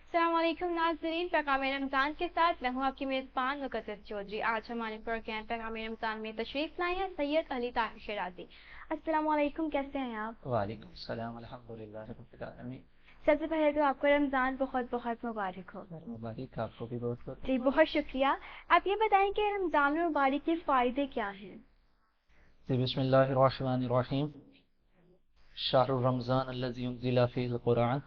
अस्सलाम वालेकुम नाज़रीन, पैगाम रमज़ान के साथ मैं हूँ आपकी मेज़बान मुक़द्दस चौधरी। आज हमारे प्रोग्राम पैगाम रमज़ान में तशरीफ़ लाए हैं सैयद अली ताहिर शराज़ी। अस्सलाम वालेकुम, कैसे हैं आप? वालेकुम सलाम, अल्हम्दुलिल्लाह रब्बिल आलमीन। सबसे पहले तो आपको रमज़ान बहुत बहुत मुबारक हो। मुबारक आपको भी बहुत बहुत। जी, बहुत शुक्रिया। आप ये बताएं कि रमज़ान मुबारक के फ़ायदे क्या हैं? बिस्मिल्लाहिर रहमानिर रहीम। शहरुर रमज़ान अल्लज़ी उन्ज़िला फ़ीहिल क़ुरआन।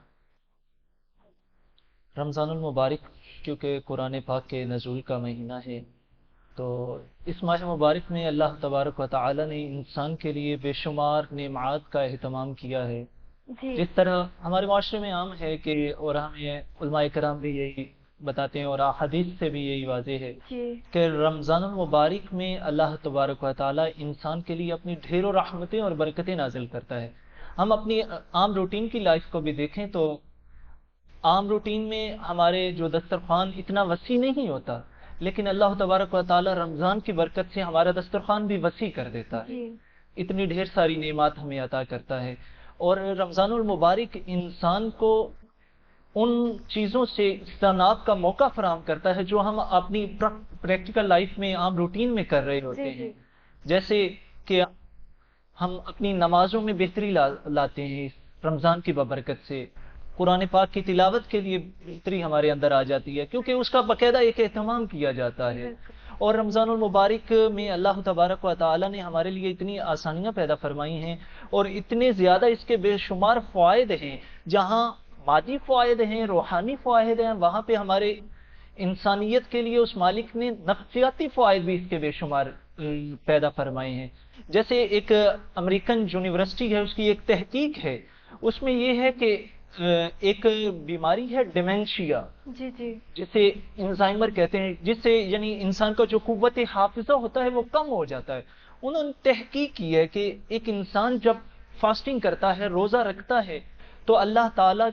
रमज़ानुल मुबारक क्योंकि कुरान पाक के नज़ूल का महीना है, तो इस माह मुबारक में अल्लाह तबारक व तआला ने इंसान के लिए बेशुमार नेमात का एहतमाम किया है। जी जिस तरह हमारे माशरे में आम है कि, और हमें उलमाए कराम भी यही बताते हैं और हदीस से भी यही वाज़ेह है जी कि रमज़ानुल मुबारक में अल्लाह तबारक व तआला इंसान के लिए अपनी ढेरों रहमतें और बरकतें नाजिल करता है। हम अपनी आम रूटीन की लाइफ को भी देखें तो आम रूटीन में हमारे जो दस्तरखान इतना वसी नहीं होता, लेकिन अल्लाह तबारक व तआला रमज़ान की बरकत से हमारा दस्तरखान भी वसी कर देता है। जी इतनी ढेर सारी नेमात हमें अता करता है। और रमज़ानुल मुबारक इंसान को उन चीज़ों से इज्तनाब का मौका फराहम करता है जो हम अपनी प्रैक्टिकल लाइफ में आम रूटीन में कर रहे होते जी हैं। जैसे कि हम अपनी नमाजों में बेहतरी लाते हैं इस रमज़ान की बबरकत से। कुरान पाक की तिलावत के लिए बेहतरी हमारे अंदर आ जाती है क्योंकि उसका बाकायदा एक एहतमाम किया जाता है। और रमज़ानुल मुबारक में अल्लाह तबारक व तआला ने हमारे लिए इतनी आसानियाँ पैदा फरमाई हैं और इतने ज़्यादा इसके बेशुमार फ़ायदे हैं। जहाँ मादी फ़ायद हैं, रूहानी फ़ायद हैं, वहाँ पे हमारे इंसानियत के लिए उस मालिक ने नफ्सियाती फ़ायद भी इसके बेशुमार पैदा फरमाए हैं। जैसे एक अमेरिकन यूनिवर्सिटी है, उसकी एक तहकीक है, उसमें यह है कि एक बीमारी है डिमेंशिया, जी जी जिसे इंजाइमर कहते हैं, जिससे यानी इंसान का जो कुव्वत हाफिजा होता है वो कम हो जाता है। उन्होंने तहकीक की है कि एक इंसान जब फास्टिंग करता है, रोजा रखता है, तो अल्लाह ताला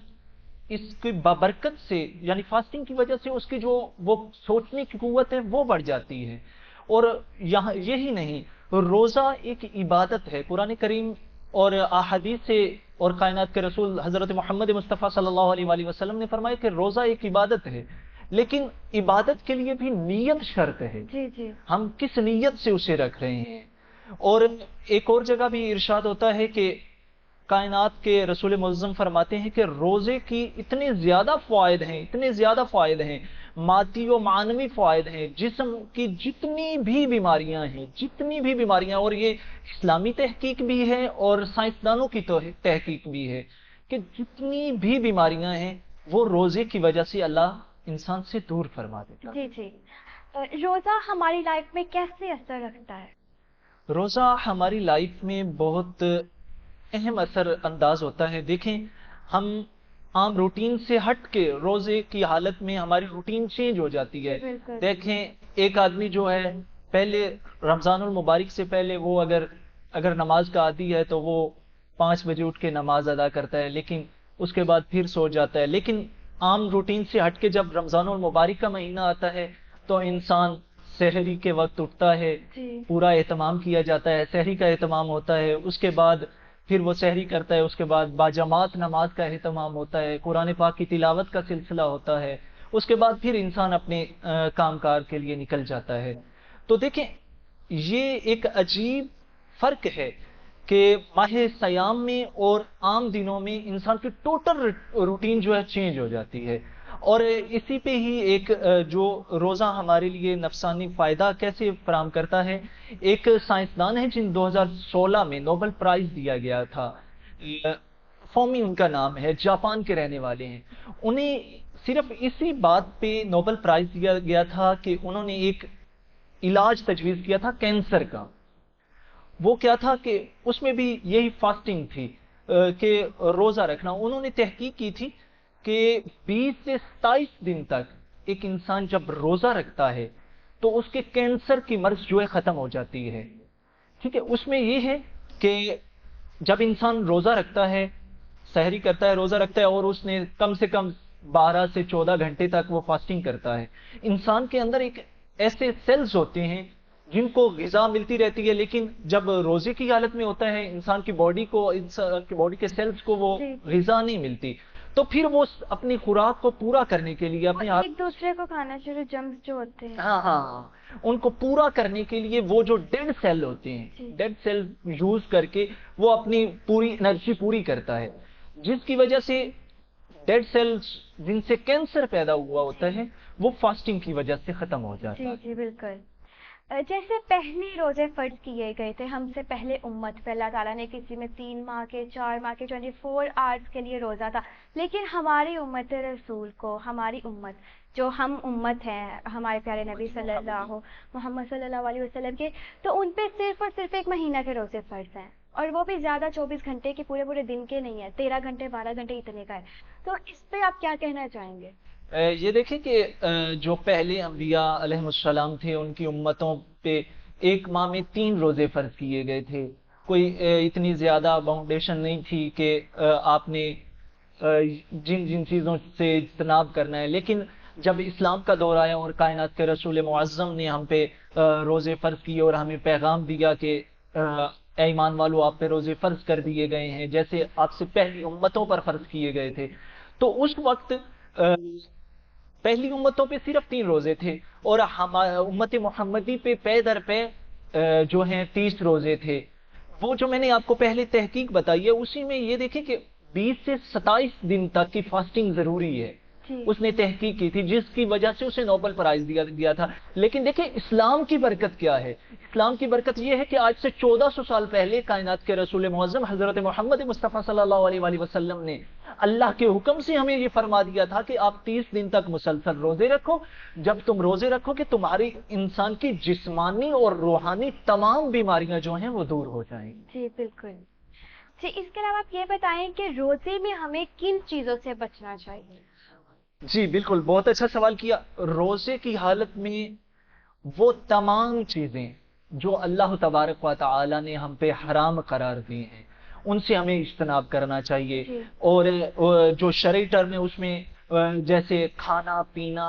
इसकी बबरकत से यानी फास्टिंग की वजह से उसकी जो वो सोचने की कुव्वत है वो बढ़ जाती है। और यहाँ यही नहीं, रोजा एक इबादत है। कुरान करीम और अहादीस से और कायनात के रसूल हजरत मोहम्मद मुस्तफ़ा सल्लल्लाहु अलैहि वसल्लम ने फरमाया कि रोजा एक इबादत है, लेकिन इबादत के लिए भी नीयत शर्त है। जी जी हम किस नीयत से उसे रख रहे हैं। और एक और जगह भी इरशाद होता है कि कायनात के रसूल मुअज़्ज़म फरमाते हैं कि रोजे की इतने ज्यादा फायदे हैं, इतने ज्यादा फायदे हैं, मादी व मानवी फायदे हैं, जिस्म की जितनी भी बीमारियां हैं, जितनी भी बीमारियां, और ये इस्लामी तहकीक भी है और साइंसदानों की तो तहकीक भी है कि जितनी भी बीमारियां हैं वो रोजे की वजह से अल्लाह इंसान से दूर फरमा देता है। जी जी रोज़ा हमारी लाइफ में कैसे असर रखता है? रोजा हमारी लाइफ में बहुत अहम असर अंदाज होता है। देखें, हम आम रूटीन से हट के रोजे की हालत में हमारी रूटीन चेंज हो जाती है। बिल्कुल देखें, एक आदमी जो है पहले रमजानुल मुबारक से पहले वो अगर अगर नमाज का आदी है तो वो 5 बजे उठ के नमाज अदा करता है, लेकिन उसके बाद फिर सो जाता है। लेकिन आम रूटीन से हट के जब रमजानुल मुबारक का महीना आता है तो इंसान सहरी के वक्त उठता है, जी पूरा एहतमाम किया जाता है, सहरी का एहतमाम होता है, उसके बाद फिर वो सहरी करता है, उसके बाद बाजमात नमाज का एहतमाम होता है, कुरान पाक की तिलावत का सिलसिला होता है, उसके बाद फिर इंसान अपने कामकाज के लिए निकल जाता है। तो देखें, ये एक अजीब फर्क है कि माह सयाम में और आम दिनों में इंसान की टोटल रूटीन जो है चेंज हो जाती है। और इसी पे ही एक जो रोजा हमारे लिए नफसानी फायदा कैसे फराम करता है, एक साइंसदान है जिन 2016 में नोबेल प्राइज दिया गया था, फॉमी उनका नाम है, जापान के रहने वाले हैं। उन्हें सिर्फ इसी बात पे नोबेल प्राइज दिया गया था कि उन्होंने एक इलाज तजवीज किया था कैंसर का। वो क्या था कि उसमें भी यही फास्टिंग थी, कि रोजा रखना। उन्होंने तहकीक की थी कि 20 से 27 दिन तक एक इंसान जब रोजा रखता है तो उसके कैंसर की मर्ज जो है खत्म हो जाती है। ठीक है, उसमें ये है कि जब इंसान रोजा रखता है, सहरी करता है, रोजा रखता है और उसने कम से कम 12 से 14 घंटे तक वो फास्टिंग करता है, इंसान के अंदर एक ऐसे सेल्स होते हैं जिनको ग़िज़ा मिलती रहती है, लेकिन जब रोजे की हालत में होता है इंसान की बॉडी को, इंसान की बॉडी के सेल्स को वो जी ग़िज़ा नहीं मिलती। تو پھر وہ اپنی خوراک کو پورا کرنے کے لیے اپنے ایک دوسرے کو کھانا چاہیے، جمس جو ہوتے ہیں، ہاں ہاں ہاں، ان کو پورا کرنے کے لیے وہ جو ڈیڈ سیل ہوتے ہیں، ڈیڈ سیل یوز کر کے وہ اپنی پوری انرجی پوری کرتا ہے، جس کی وجہ سے ڈیڈ سیلز جن سے کینسر پیدا ہوا ہوتا ہے وہ فاسٹنگ کی وجہ سے ختم ہو جاتا ہے۔ جی بالکل۔ جیسے پہلے روزے فرض کیے گئے تھے ہم سے پہلے امت پہ، اللہ تعالیٰ نے کسی میں 3 ماہ کے 4 ماہ کے 24 آورس کے لیے روزہ تھا، لیکن ہماری امت رسول کو، ہماری امت جو ہم امت ہیں ہمارے پیارے نبی صلی اللہ محمد صلی اللہ علیہ وسلم کے، تو ان پہ صرف اور صرف 1 مہینہ کے روزے فرض ہیں، اور وہ بھی زیادہ 24 گھنٹے کے پورے دن کے نہیں ہیں، 13 گھنٹے 12 گھنٹے اتنے کا ہے، تو اس پہ آپ کیا کہنا چاہیں گے؟ یہ دیکھیں کہ جو پہلے انبیاء علیہ السلام تھے ان کی امتوں پہ 1 ماہ میں 3 روزے فرض کیے گئے تھے، کوئی اتنی زیادہ باؤنڈیشن نہیں تھی کہ آپ نے جن چیزوں سے اجتناب کرنا ہے، لیکن جب اسلام کا دور آیا اور کائنات کے رسول معظم نے ہم پہ روزے فرض کیے اور ہمیں پیغام دیا کہ اے ایمان والو آپ پہ روزے فرض کر دیے گئے ہیں جیسے آپ سے پہلی امتوں پر فرض کیے گئے تھے، تو اس وقت پہلی امتوں پہ صرف 3 روزے تھے اور امت محمدی پہ پے در پے جو ہیں 30 روزے تھے۔ وہ جو میں نے آپ کو پہلے تحقیق بتائی ہے اسی میں یہ دیکھیں کہ 20 سے 27 دن تک کی فاسٹنگ ضروری ہے، اس نے تحقیق کی تھی جس کی وجہ سے اسے نوبل پرائز دیا تھا۔ لیکن دیکھیں اسلام کی برکت کیا ہے، اسلام کی برکت یہ ہے کہ آج سے 1400 سال پہلے کائنات کے رسول معظم حضرت محمد مصطفیٰ صلی اللہ علیہ وآلہ وسلم نے اللہ کے حکم سے ہمیں یہ فرما دیا تھا کہ آپ 30 دن تک مسلسل روزے رکھو، جب تم روزے رکھو کہ تمہاری انسان کی جسمانی اور روحانی تمام بیماریاں جو ہیں وہ دور ہو جائیں گی۔ جی بالکل۔ جی اس کے علاوہ آپ یہ بتائیں کہ روزے میں ہمیں کن چیزوں سے بچنا چاہیے؟ جی بالکل، بہت اچھا سوال کیا۔ روزے کی حالت میں وہ تمام چیزیں جو اللہ تبارک و تعالی نے ہم پہ حرام قرار دی ہیں ان سے ہمیں اجتناب کرنا چاہیے، اور جو شرعی ٹرم ہے اس میں جیسے کھانا پینا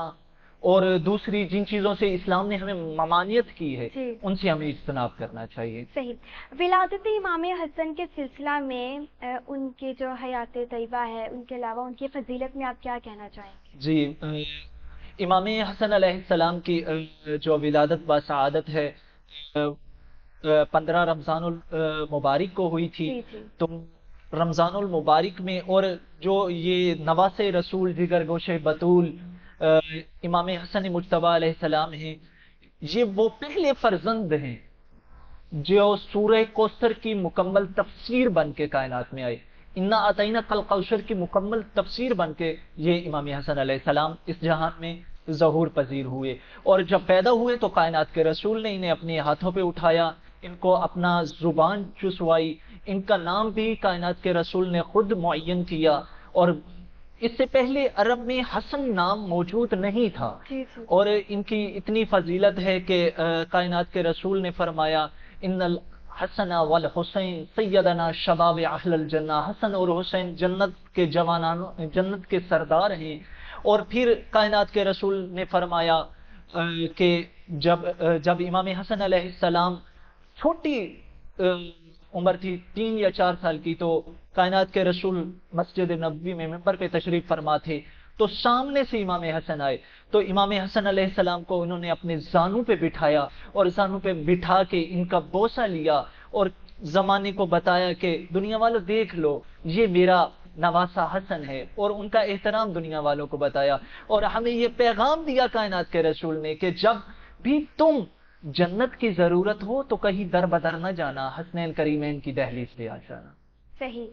اور دوسری جن چیزوں سے اسلام نے ہمیں ممانعت کی ہے ان سے ہمیں اجتناب کرنا چاہیے۔ صحیح۔ ولادت امام حسن کے سلسلہ میں ان کی جو حیات طیبہ ہے ان کے علاوہ ان کی فضیلت میں آپ کیا کہنا چاہیں گے؟ جی امام حسن علیہ السلام کی جو ولادت باسعادت ہے 15 رمضان المبارک کو ہوئی تھی، تو رمضان المبارک میں، اور جو یہ نواسے رسول جگر گوشے بطول امام حسن مجتبیٰ علیہ السلام ہیں، یہ وہ پہلے فرزند ہیں جو سورہ کوثر کی مکمل تفسیر بن کے کائنات میں آئے، انا اعطیناک الکوثر کی مکمل تفسیر بن کے یہ امام حسن علیہ السلام اس جہان میں ظہور پذیر ہوئے، اور جب پیدا ہوئے تو کائنات کے رسول نے انہیں اپنے ہاتھوں پہ اٹھایا، ان کو اپنا زبان چسوائی، ان کا نام بھی کائنات کے رسول نے خود معین کیا، اور اس سے پہلے عرب میں حسن نام موجود نہیں تھا، اور ان کی اتنی فضیلت ہے کہ کائنات کے رسول نے فرمایا ان الحسن والحسین سیدنا شباب اہل الجنہ، حسن اور حسین جنت کے جوانان، جنت کے سردار ہیں۔ اور پھر کائنات کے رسول نے فرمایا کہ جب امام حسن علیہ السلام چھوٹی عمر تھی 3 یا 4 سال کی، تو کائنات کے رسول مسجد نبوی میں منبر پہ تشریف فرما تھے، تو سامنے سے امام حسن آئے، تو امام حسن علیہ السلام کو انہوں نے اپنے زانوں پہ بٹھایا اور زانوں پہ بٹھا کے ان کا بوسہ لیا اور زمانے کو بتایا کہ دنیا والوں دیکھ لو یہ میرا نواسہ حسن ہے، اور ان کا احترام دنیا والوں کو بتایا، اور ہمیں یہ پیغام دیا کائنات کے رسول نے کہ جب بھی تم جنت کی ضرورت ہو تو کہیں در بدر نہ جانا، حسنین کریمین کی دہلیز پہ آ جانا۔ صحیح،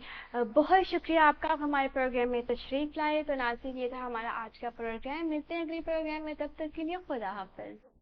بہت شکریہ آپ کا، آپ ہمارے پروگرام میں تشریف لائے۔ تو ناظرین یہ تھا ہمارا آج کا پروگرام، ملتے ہیں اگلے پروگرام میں، تب تک کے لیے خدا حافظ۔